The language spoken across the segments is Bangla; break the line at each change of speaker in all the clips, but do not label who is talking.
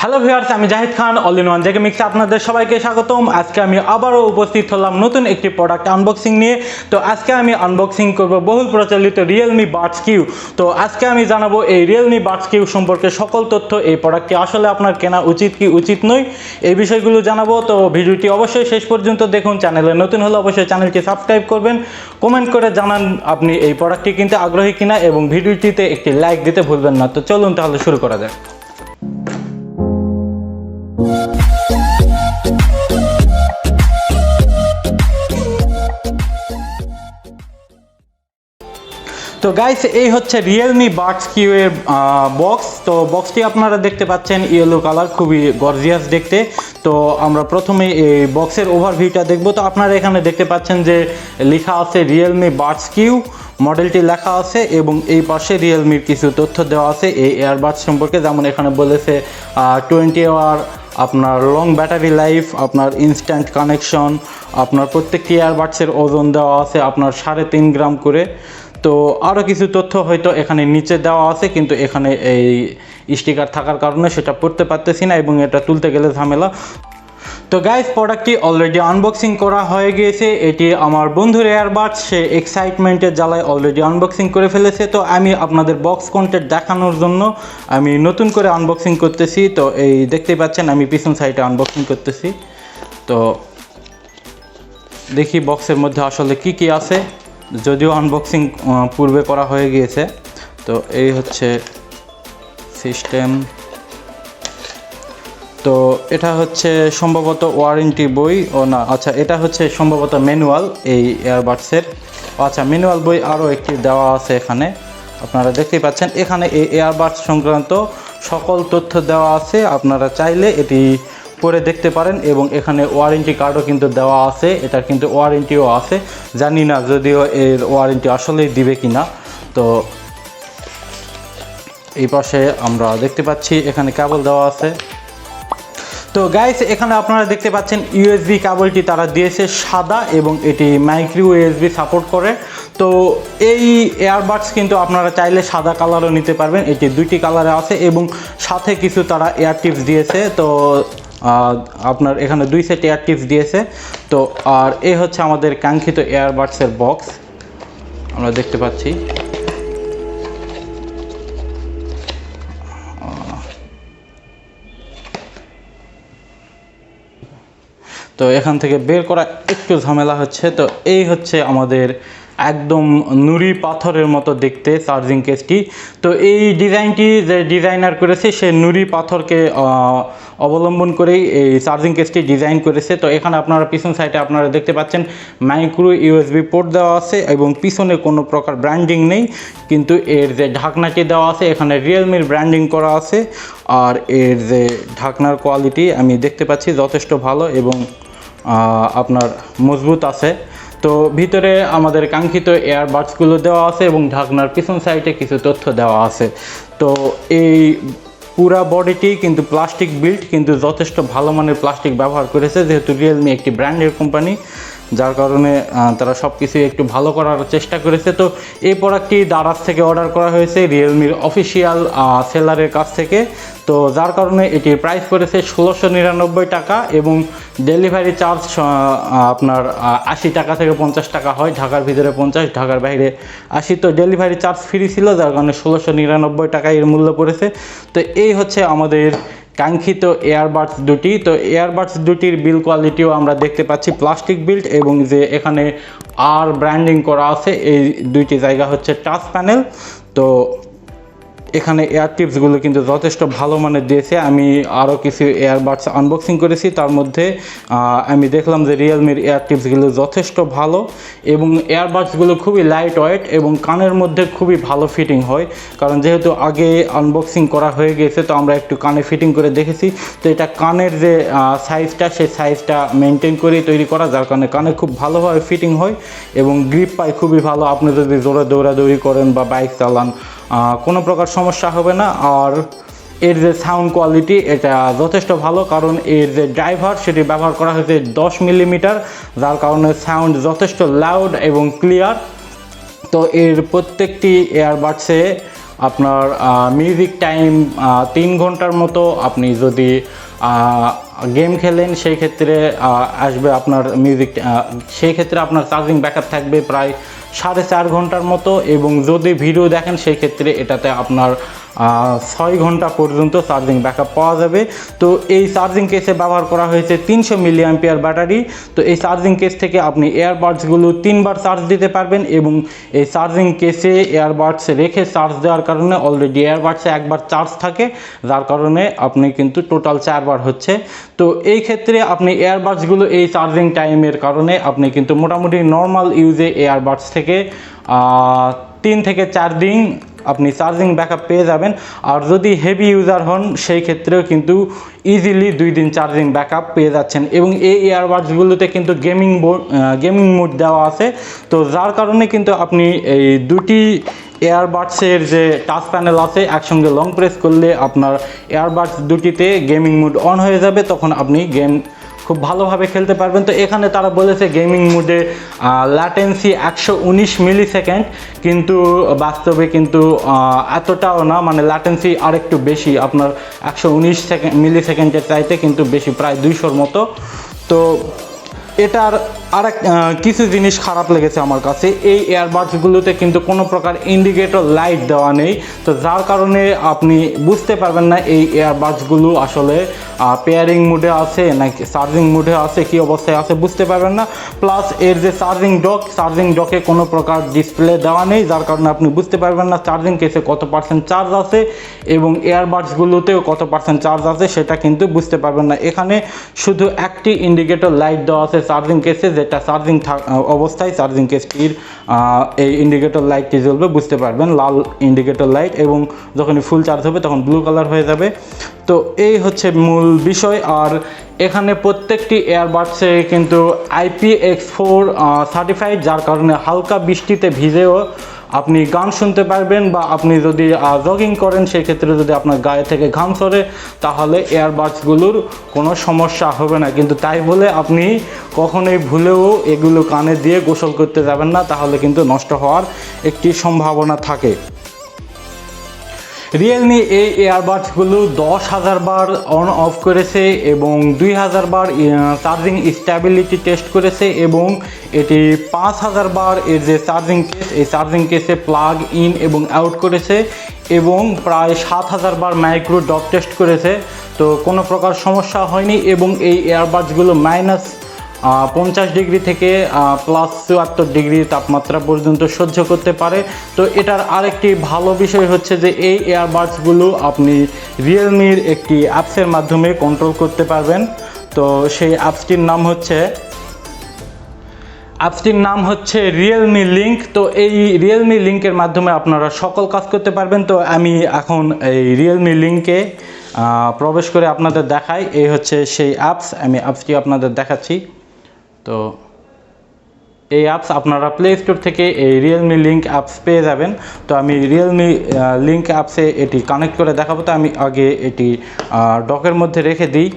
হ্যালো ভিউয়ার্স, আমি জাহিদ খান অল ইন ওয়ান জেকে মিক্সে আপনাদের সবাইকে স্বাগতম। আজকে আমি আবারও উপস্থিত হলাম নতুন একটি প্রোডাক্ট আনবক্সিং নিয়ে। তো আজকে আমি আনবক্সিং করব বহুল প্রচলিত Realme Buds Q। তো আজকে আমি জানাবো এই Realme Buds Q সম্পর্কে সকল তথ্য, এই প্রোডাক্টটি আসলে আপনার কেনা উচিত কি উচিত নয়, এই বিষয়গুলো জানাবো। তো ভিডিওটি অবশ্যই শেষ পর্যন্ত দেখুন। চ্যানেলে নতুন হলে অবশ্যই চ্যানেলটি সাবস্ক্রাইব করবেন, কমেন্ট করে জানান আপনি এই প্রোডাক্টটি কিনতে আগ্রহী কিনা এবং ভিডিওটিতে একটি লাইক দিতে ভুলবেন না। তো চলুন তাহলে শুরু করা যাক। তো গাইস, এই হচ্ছে Realme Buds Q এর বক্স। তো বক্সটি আপনারা দেখতে পাচ্ছেন ইয়েলো কালার, খুবই গর্জিয়াস দেখতে। তো আমরা প্রথমে এই বক্সের ওভারভিউটা দেখব। তো আপনারা এখানে দেখতে পাচ্ছেন যে লেখা আছে Realme Buds Q, মডেলটি লেখা আছে এবং এই পাশে রিয়েলমির কিছু তথ্য দেওয়া আছে এই এয়ারবাডস সম্পর্কে। যেমন এখানে বলেছে 20 আওয়ার আপনার লং ব্যাটারি লাইফ, আপনার ইনস্ট্যান্ট কানেকশন, আপনার প্রত্যেকটি এয়ারবাডসের ওজন দেওয়া আছে আপনার 3.5 গ্রাম করে। তো আরও কিছু তথ্য হয়তো এখানে নিচে দেওয়া আছে, কিন্তু এখানে এই স্টিকার থাকার কারণে সেটা পড়তে পারতেছি না এবং এটা তুলতে গেলে ঝামেলা। তো গাইস, প্রোডাক্টটি অলরেডি আনবক্সিং করা হয়ে গিয়েছে। এটি আমার বন্ধুর এয়ারবাডস, সে এক্সাইটমেন্টের জ্বালায় অলরেডি আনবক্সিং করে ফেলেছে। তো আমি আপনাদের বক্স কন্টেন্ট দেখানোর জন্য আমি নতুন করে আনবক্সিং করতেছি। তো এই দেখতেই পাচ্ছেন আমি পিছন সাইডে আনবক্সিং করতেছি। তো দেখি বক্সের মধ্যে আসলে কি কি আছে, যদিও আনবক্সিং পূর্বে করা হয়ে গিয়েছে। তো এই হচ্ছে সিস্টেম। তো এটা হচ্ছে সম্ভবত ওয়ারেন্টি বই, ও না, আচ্ছা এটা হচ্ছে সম্ভবত ম্যানুয়াল এই এয়ারবাডসের। আচ্ছা, ম্যানুয়াল বই আরও একটি দেওয়া আছে এখানে, আপনারা দেখতেই পাচ্ছেন। এখানে এই এয়ারবাডস সংক্রান্ত সকল তথ্য দেওয়া আছে, আপনারা চাইলে এটি পরে দেখতে পারেন। এবং এখানে ওয়ারেন্টি কার্ডও কিন্তু দেওয়া আছে, এটার কিন্তু ওয়ারেন্টিও আছে। জানি না যদিও এর ওয়ারেন্টি আসলেই দিবে কিনা। তো এই পাশে আমরা দেখতে পাচ্ছি এখানে কেবল দেওয়া আছে। তো গাইস, এখানে আপনারা দেখতে পাচ্ছেন ইউএসবি কেবলটি তারা দিয়েছে সাদা এবং এটি মাইক্রো ইউএসবি সাপোর্ট করে। তো এই এয়ারবাডস কিন্তু আপনারা চাইলে সাদা কালারও নিতে পারবেন, এটি দুইটি কালারে আছে এবং সাথে কিছু তারা এয়ার টিপস দিয়েছে। তো আপনার এখানে 2 সেট এয়ার টিপস দিয়েছে। তো আর এই হচ্ছে আমাদের কাঙ্ক্ষিত এয়ারবাডসের বক্স, আমরা দেখতে পাচ্ছি। তো এখান থেকে বের করা একটু ঝামেলা হচ্ছে। তো এই হচ্ছে আমাদের একদম নুড়ি পাথরের মতো দেখতে চার্জিং কেসটি। তো এই ডিজাইনটি যে ডিজাইনার করেছে সে নুড়ি পাথরকে অবলম্বন করেই এই চার্জিং কেসটি ডিজাইন করেছে। তো এখানে আপনারা পিছন সাইডে আপনারা দেখতে পাচ্ছেন মাইক্রো ইউএসবি পোর্ট দেওয়া আছে এবং পিছনে কোনো প্রকার ব্র্যান্ডিং নেই, কিন্তু এর যে ঢাকনাটি দেওয়া আছে এখানে রিয়েলমির ব্র্যান্ডিং করা আছে। আর এর যে ঢাকনার কোয়ালিটি আমি দেখতে পাচ্ছি যথেষ্ট ভালো এবং আপনার মজবুত আছে। তো ভিতরে আমাদের কাঙ্ক্ষিত এয়ারবাডসগুলো দেওয়া আছে এবং ঢাকনার পিছন সাইডে কিছু তথ্য দেওয়া আছে। তো এই পুরা বডিটি কিন্তু প্লাস্টিক বিল্ড, কিন্তু যথেষ্ট ভালো মানের প্লাস্টিক ব্যবহার করেছে, যেহেতু রিয়েলমি একটি ব্র্যান্ডের কোম্পানি, যার কারণে তারা সব কিছুই একটু ভালো করার চেষ্টা করেছে। তো এই প্রোডাক্টটি দারাজ থেকে অর্ডার করা হয়েছে, রিয়েলমির অফিসিয়াল সেলারের কাছ থেকে। তো যার কারণে এটির প্রাইস করেছে 1699 টাকা এবং ডেলিভারি চার্জ আপনার 80 টাকা থেকে 50 টাকা হয়। ঢাকার ভিতরে 50, ঢাকার বাইরে 80। তো ডেলিভারি চার্জ ফ্রি ছিল, যার কারণে 1699 টাকা এর মূল্য পড়েছে। তো এই হচ্ছে আমাদের কাঙ্ক্ষিত এয়ারবাডস দুটি। তো এয়ারবাডস দুটির বিল কোয়ালিটিও আমরা দেখতে পাচ্ছি প্লাস্টিক বিল্ড এবং যে এখানে আর ব্র্যান্ডিং করা আছে এই দুইটি জায়গা হচ্ছে টাচ প্যানেল। তো এখানে এয়ার টিপসগুলো কিন্তু যথেষ্ট ভালো মানের দিয়েছে। আমি আরও কিছু এয়ারবাডস আনবক্সিং করেছি, তার মধ্যে আমি দেখলাম যে রিয়েলমির এয়ার টিপসগুলো যথেষ্ট ভালো এবং এয়ারবাডসগুলো খুবই লাইট ওয়েট এবং কানের মধ্যে খুবই ভালো ফিটিং হয়। কারণ যেহেতু আগে আনবক্সিং করা হয়ে গেছে, তো আমরা একটু কানে ফিটিং করে দেখেছি। তো এটা কানের যে সাইজটা, সেই সাইজটা মেনটেন করেই তৈরি করা, যার কারণে কানে খুব ভালোভাবে ফিটিং হয় এবং গ্রিপ পায় খুবই ভালো। আপনি যদি জোরে দৌড়াদৌড়ি করেন বা বাইক চালান, কোনো প্রকার সমস্যা হবে না। আর এর যে সাউন্ড কোয়ালিটি এটা যথেষ্ট ভালো, কারণ এর যে ড্রাইভার সেটি ব্যবহার করা হয়েছে 10 মিলিমিটার, যার কারণে সাউন্ড যথেষ্ট লাউড এবং ক্লিয়ার। তো এর প্রত্যেকটি এয়ারবাডসে আপনার মিউজিক টাইম 3 ঘন্টার মতো। আপনি যদি গেম খেলেন সেই ক্ষেত্রে আসবে আপনার মিউজিক, সেই ক্ষেত্রে আপনার চার্জিং ব্যাকআপ থাকবে প্রায় 4.5 ঘন্টার মতো। এবং যদি ভিডিও দেখেন সেই ক্ষেত্রে এটাতে আপনার 6 ঘন্টা পর্যন্ত চার্জিং ব্যাকআপ পাওয়া যাবে। তো এই চার্জিং কেসে ব্যবহার করা হয়েছে 300 মিলি অ্যাম্পিয়ার ব্যাটারি। তো এই চার্জিং কেস থেকে আপনি এয়ারবাডসগুলো 3বার চার্জ দিতে পারবেন এবং এই চার্জিং কেসে এয়ারবাডস রেখে চার্জ দেওয়ার কারণে অলরেডি এয়ারবাডসে একবার চার্জ থাকে, যার কারণে আপনি কিন্তু টোটাল 4বার হচ্ছে। তো এই ক্ষেত্রে আপনি এয়ারবাডসগুলো এই চার্জিং টাইমের কারণে আপনি কিন্তু মোটামুটি নর্মাল ইউজে এয়ারবাডস থেকে 3 থেকে 4 দিন আপনি চার্জিং ব্যাকআপ পেয়ে যাবেন। আর যদি হেভি ইউজার হন সেই ক্ষেত্রেও কিন্তু ইজিলি 2 দিন চার্জিং ব্যাকআপ পেয়ে যাচ্ছেন। এবং এই এয়ারবাডসগুলোতে কিন্তু গেমিং মোড দেওয়া আছে। তো যার কারণে কিন্তু আপনি এই দুটি এয়ারবাডসের যে টাচ প্যানেল আছে একসঙ্গে লং প্রেস করলে আপনার এয়ারবাডস দুটিতে গেমিং মোড অন হয়ে যাবে, তখন আপনি গেম খুব ভালোভাবে খেলতে পারবেন। তো এখানে তারা বলেছে গেমিং মোডে ল্যাটেন্সি 119 মিলি সেকেন্ড, কিন্তু বাস্তবে কিন্তু এতটাও না, মানে ল্যাটেন্সি আরেকটু বেশি, আপনার 119 মিলি সেকেন্ডের চাইতে কিন্তু বেশি, প্রায় 200-র মতো। তো এটার আরেক কিছু জিনিস খারাপ লেগেছে আমার কাছে, এই এয়ারবাডসগুলোতে কিন্তু কোনো প্রকার ইন্ডিকেটর লাইট দেওয়া নেই। তো যার কারণে আপনি বুঝতে পারবেন না এই এয়ারবাডসগুলো আসলে পেয়ারিং মোডে আছে নাকি চার্জিং মোডে আছে, কি অবস্থায় আছে বুঝতে পারবেন না। প্লাস এর যে চার্জিং ডকে কোনো প্রকার ডিসপ্লে দেওয়া নেই, যার কারণে আপনি বুঝতে পারবেন না চার্জিং কেসে কত পার্সেন্ট চার্জ আছে এবং এয়ারবাডসগুলোতেও কত পার্সেন্ট চার্জ আছে সেটা কিন্তু বুঝতে পারবেন না। এখানে শুধু একটি ইন্ডিকেটর লাইট দেওয়া আছে চার্জিং কেসে, যেটা চার্জিং অবস্থায় চার্জিং কেসটির এই ইন্ডিকেটর লাইটটি জ্বলবে, বুঝতে পারবেন লাল ইন্ডিকেটর লাইট, এবং যখনই ফুল চার্জ হবে তখন ব্লু কালার হয়ে যাবে। তো এই হচ্ছে মূল বিষয়। আর এখানে প্রত্যেকটি এয়ারবাডসে কিন্তু IPX4 সার্টিফাইড, যার কারণে হালকা বৃষ্টিতে ভিজেও আপনি গান শুনতে পারবেন, বা আপনি যদি জগিং করেন সেই ক্ষেত্রে যদি আপনার গায়ে থেকে ঘাম সরে তাহলে এয়ারবাডসগুলোর কোনো সমস্যা হবে না। কিন্তু তাই বলে আপনি কখনোই ভুলেও এগুলো কানে দিয়ে গোসল করতে যাবেন না, তাহলে কিন্তু নষ্ট হওয়ার একটি সম্ভাবনা থাকে। রিয়েলমি এই এয়ারবাডসগুলো 10,000 বার অন অফ করেছে এবং 2,000 বার চার্জিং স্ট্যাবিলিটি টেস্ট করেছে, এবং এটি 5,000 বার এর যে চার্জিং কেস, এই চার্জিং কেসে প্লাগ ইন এবং আউট করেছে, এবং প্রায় 7,000 বার মাইক্রো ডট টেস্ট করেছে। তো কোনো প্রকার সমস্যা হয়নি, এবং এই এয়ারবাডসগুলো -50 ডিগ্রি থেকে +74 ডিগ্রি তাপমাত্রা পর্যন্ত সহ্য করতে পারে। তো এটার আরেকটি ভালো বিষয় হচ্ছে যে এই এয়ারবাডসগুলো আপনি রিয়েলমির একটি অ্যাপসের মাধ্যমে কন্ট্রোল করতে পারবেন। তো সেই অ্যাপসটির নাম হচ্ছে রিয়েলমি লিঙ্ক। তো এই রিয়েলমি লিঙ্কের মাধ্যমে আপনারা সকল কাজ করতে পারবেন। তো আমি এখন এই রিয়েলমি লিঙ্কে প্রবেশ করে আপনাদের দেখাই। এই হচ্ছে সেই অ্যাপস, আমি অ্যাপসটি আপনাদের দেখাচ্ছি। তো এই অ্যাপস আপনারা প্লে স্টোর থেকে এই রিয়েলমি লিঙ্ক অ্যাপস পেয়ে যাবেন। তো আমি রিয়েলমি লিঙ্ক অ্যাপসে এটি কানেক্ট করে দেখাবো। তো আমি আগে এটি ডকের মধ্যে রেখে দিই।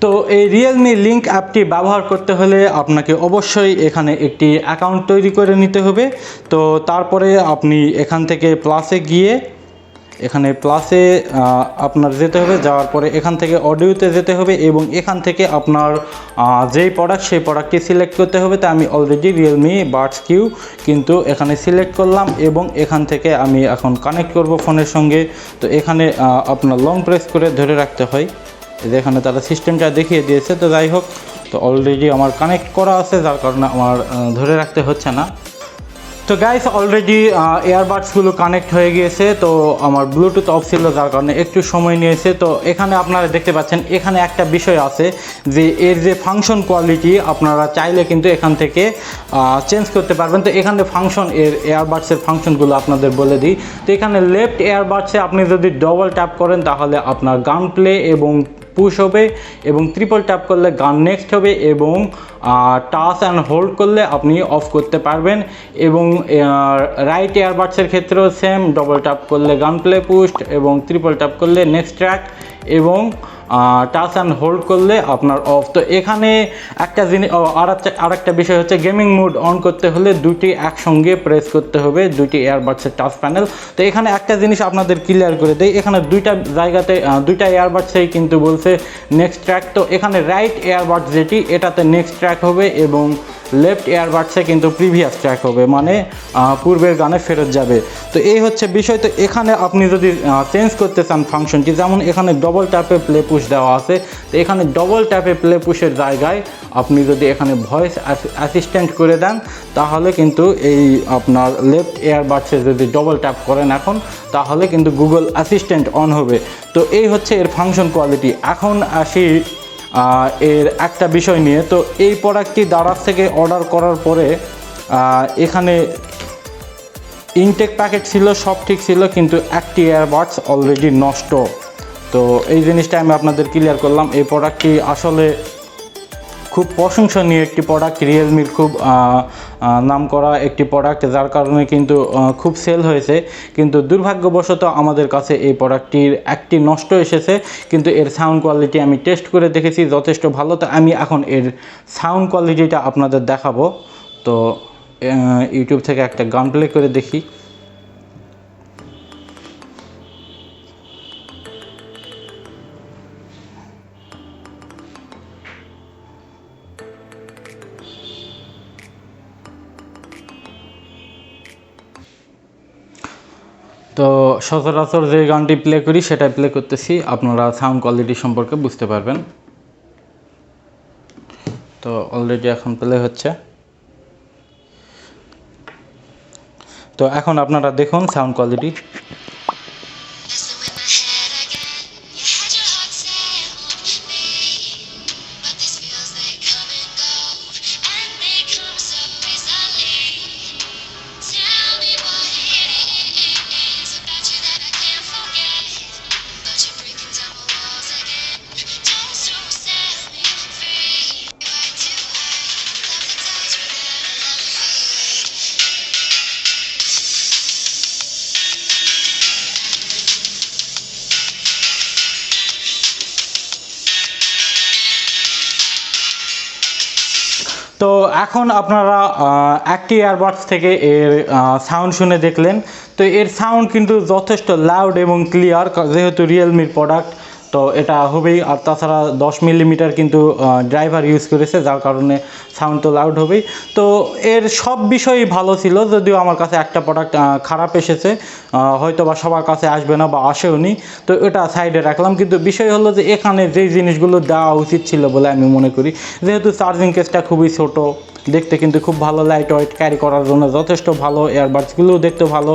তো এই রিয়েলমি লিঙ্ক অ্যাপটি ব্যবহার করতে হলে আপনাকে অবশ্যই এখানে একটি অ্যাকাউন্ট তৈরি করে নিতে হবে। তো তারপরে আপনি এখান থেকে প্লাসে গিয়ে এখানে প্লাসে আপনার যেতে হবে, যাওয়ার পরে এখান থেকে অডিওতে যেতে হবে, এবং এখান থেকে আপনার যেই প্রোডাক্ট সেই প্রোডাক্টটি সিলেক্ট করতে হবে। তো আমি অলরেডি রিয়েলমি বাডস কিউ কিন্তু এখানে সিলেক্ট করলাম, এবং এখান থেকে আমি এখন কানেক্ট করব ফোনের সঙ্গে। তো এখানে আপনার লং প্রেস করে ধরে রাখতে হয়, এখানে তারা সিস্টেমটা দেখিয়ে দিয়েছে। তো যাই হোক, তো অলরেডি আমার কানেক্ট করা আছে, যার কারণে আমার ধরে রাখতে হচ্ছে না। তো গাইস, অলরেডি এয়ারবাডসগুলো কানেক্ট হয়ে গিয়েছে। তো আমার ব্লুটুথ অফ ছিল, যার কারণে একটু সময় নিয়েছে। তো এখানে আপনারা দেখতে পাচ্ছেন এখানে একটা বিষয় আছে যে এর যে ফাংশন কোয়ালিটি আপনারা চাইলে কিন্তু এখান থেকে চেঞ্জ করতে পারবেন। তো এখানে এয়ারবাডসের ফাংশনগুলো আপনাদের বলে দিই। তো এখানে লেফট এয়ারবাডসে আপনি যদি ডবল ট্যাপ করেন তাহলে আপনার গান প্লে এবং পুশ হবে, এবং ট্রিপল ট্যাপ করলে গান নেক্সট হবে, এবং টাচ অ্যান্ড হোল্ড করলে আপনি অফ করতে পারবেন। এবং রাইট এয়ারবাডসের ক্ষেত্রেও সেম, ডবল ট্যাপ করলে গান প্লে পুশ, এবং ট্রিপল ট্যাপ করলে নেক্সট ট্র্যাক, এবং টাচ অ্যান্ড হোল্ড করলে আপনার অফ। তো এখানে একটা জিনিস আর একটা বিষয় হচ্ছে গেমিং মোড অন করতে হলে দুটি একসঙ্গে প্রেস করতে হবে, দুটি এয়ারবাডসের টাচ প্যানেল। তো এখানে একটা জিনিস আপনাদের ক্লিয়ার করে দেয়, এখানে দুইটা জায়গাতে দুইটা এয়ারবাডসেই কিন্তু বলছে নেক্সট ট্র্যাক। তো এখানে রাইট এয়ারবাডস যেটি এটাতে নেক্সট ট্র্যাক হবে এবং লেফট এয়ারবাডসে কিন্তু প্রিভিয়াস ট্র্যাক হবে, মানে পূর্বের গানে ফেরত যাবে। তো এই হচ্ছে বিষয়। তো এখানে আপনি যদি চেঞ্জ করতে চান ফাংশনটি, যেমন এখানে ডবল ট্যাপে প্লে পুশ দেওয়া আছে, তো এখানে ডবল ট্যাপে প্লে পুশের জায়গায় আপনি যদি এখানে ভয়েস অ্যাসিস্ট্যান্ট করে দেন, তাহলে কিন্তু এই আপনার লেফট এয়ারবাডসে যদি ডবল ট্যাপ করেন এখন, তাহলে কিন্তু গুগল অ্যাসিস্ট্যান্ট অন হবে। তো এই হচ্ছে এর ফাংশন কোয়ালিটি। এখন আসি এর একটা বিষয় নিয়ে। তো এই প্রোডাক্টটি দারাজ থেকে অর্ডার করার পরে এখানে ইনটেক প্যাকেট ছিল, সব ঠিক ছিল, কিন্তু একটি এয়ারবাডস অলরেডি নষ্ট। তো এই জিনিসটা আমি আপনাদের ক্লিয়ার করলাম। এই প্রোডাক্টটি আসলে খুব প্রশংসনীয় একটি প্রোডাক্ট, রিয়েলমির খুব নাম করা একটি প্রোডাক্ট, যার কারণে কিন্তু খুব সেল হয়েছে। কিন্তু দুর্ভাগ্যবশত আমাদের কাছে এই প্রোডাক্টটির একটি নষ্ট এসেছে, কিন্তু এর সাউন্ড কোয়ালিটি আমি টেস্ট করে দেখেছি যথেষ্ট ভালো। তো আমি এখন এর সাউন্ড কোয়ালিটিটা আপনাদের দেখাবো। তো ইউটিউব থেকে একটা গান প্লে করে দেখি। তো সচরাচর যে গানটি প্লে করি সেটাই প্লে করতেছি, আপনারা সাউন্ড কোয়ালিটি সম্পর্কে বুঝতে পারবেন। তো অলরেডি এখন প্লে হচ্ছে। তো এখন আপনারা দেখুন সাউন্ড কোয়ালিটি। তো এখন আপনারা একটি ইয়ারবাডস থেকে এর সাউন্ড শুনে দেখলেন। তো এর সাউন্ড কিন্তু যথেষ্ট লাউড এবং ক্লিয়ার, যেহেতু রিয়েলমির প্রোডাক্ট তো এটা হবেই। আর তাছাড়া 10 মিলিমিটার কিন্তু ড্রাইভার ইউজ করেছে, যার কারণে সাউন্ড তো লাউড হবেই। তো এর সব বিষয়ই ভালো ছিল, যদিও আমার কাছে একটা প্রোডাক্ট খারাপ এসেছে, হয়তো বা সবার কাছে আসবে না বা আসেওনি, তো এটা সাইডে রাখলাম। কিন্তু বিষয় হলো যে এখানে যেই জিনিসগুলো দেওয়া উচিত ছিল বলে আমি মনে করি, যেহেতু চার্জিং কেসটা খুবই ছোট, দেখতে কিন্তু খুব ভালো, লাইট ওয়েট, ক্যারি করার জন্য যথেষ্ট ভালো, এয়ারবাডসগুলোও দেখতে ভালো,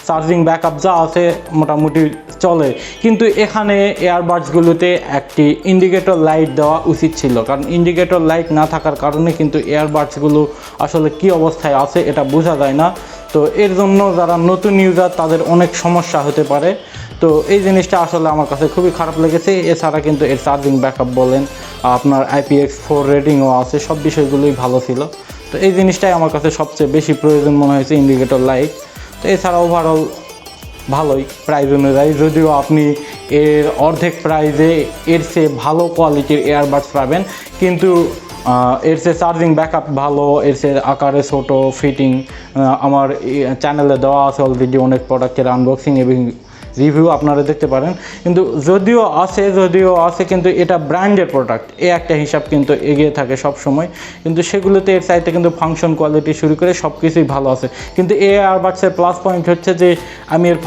চার্জিং ব্যাকআপ যা আছে মোটামুটি চলে। কিন্তু এখানে এয়ারবাডসগুলোতে একটি ইন্ডিকেটর লাইট দেওয়া উচিত ছিল, কারণ ইন্ডিকেটর লাইট না থাকার কারণে কিন্তু এয়ারবাডসগুলো আসলে কি অবস্থায় আছে এটা বোঝা যায় না। তো এর জন্য যারা নতুন ইউজার তাদের অনেক সমস্যা হতে পারে। তো এই জিনিসটা আসলে আমার কাছে খুবই খারাপ লেগেছে। এছাড়া কিন্তু এর চার্জিং ব্যাকআপ বলেন, আপনার IPX4 রেটিংও আছে, সব বিষয়গুলোই ভালো ছিল। তো এই জিনিসটাই আমার কাছে সবচেয়ে বেশি প্রয়োজন মনে হয়েছে, ইন্ডিকেটর লাইট। তো এছাড়া ওভারঅল ভালোই প্রাইস অনুযায়ী, যদিও আপনি এর অর্ধেক প্রাইসে এর চেয়ে ভালো কোয়ালিটির এয়ারবাডস পাবেন, কিন্তু এর চেয়ে চার্জিং ব্যাকআপ ভালো, এর চেয়ে আকারে ছোটো, ফিটিং আমার চ্যানেলে দেওয়া আছে অলরেডি অনেক প্রোডাক্টের আনবক্সিং এবং রিভিউ, আপনারা দেখতে পারেন। কিন্তু যদিও আছে কিন্তু এটা ব্র্যান্ডের প্রোডাক্ট, একটা হিসাব কিন্তু এগিয়ে থাকে সব সময়। কিন্তু সেগুলোতে এর চাইতে কিন্তু ফাংশন কোয়ালিটি শুরু করে সব কিছুই ভালো আছে। কিন্তু এই এয়ারবাডসের প্লাস পয়েন্ট হচ্ছে যে আমি এর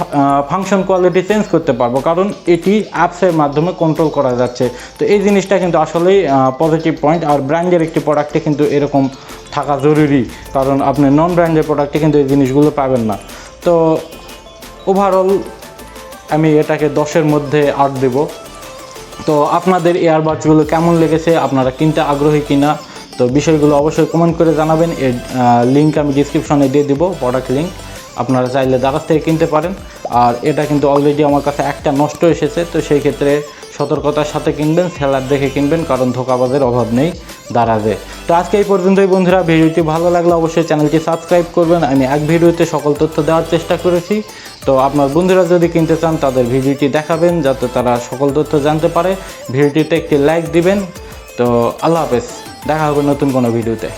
ফাংশন কোয়ালিটি চেঞ্জ করতে পারবো, কারণ এটি অ্যাপসের মাধ্যমে কন্ট্রোল করা যাচ্ছে। তো এই জিনিসটা কিন্তু আসলেই পজিটিভ পয়েন্ট। আর ব্র্যান্ডের একটি প্রোডাক্টে কিন্তু এরকম থাকা জরুরি, কারণ আপনি নন ব্র্যান্ডের প্রোডাক্টে কিন্তু এই জিনিসগুলো পাবেন না। তো ওভারঅল আমি এটাকে 10-এর মধ্যে 8 দেব। তো আপনাদের এয়ারবাডসগুলো কেমন লেগেছে, আপনারা কিনতে আগ্রহী কিনা, তো বিষয়গুলো অবশ্যই কমেন্ট করে জানাবেন। এর লিঙ্ক আমি ডিসক্রিপশনে দিয়ে দেবো, প্রোডাক্ট লিঙ্ক, আপনারা চাইলে দারাজ থেকে কিনতে পারেন। আর এটা কিন্তু অলরেডি আমার কাছে একটা নষ্ট এসেছে, তো সেই ক্ষেত্রে সতর্কতার সাথে কিনবেন, সেলার দেখে কিনবেন, কারণ ধোঁকাবাজের অভাব নেই দারাজে। তো আজকে এই পর্যন্তই বন্ধুরা, ভিডিওটি ভালো লাগলে অবশ্যই চ্যানেলটি সাবস্ক্রাইব করবেন। আমি এক ভিডিওতে সকল তথ্য দেওয়ার চেষ্টা করেছি। তো আপনার বন্ধুরা যদি কিনতে চান তাদের ভিডিওটি দেখাবেন, যাতে তারা সকল তথ্য জানতে পারে। ভিডিওটিতে একটি লাইক দিবেন। তো আল্লাহ হাফেজ, দেখা হবে নতুন কোনো ভিডিওতে।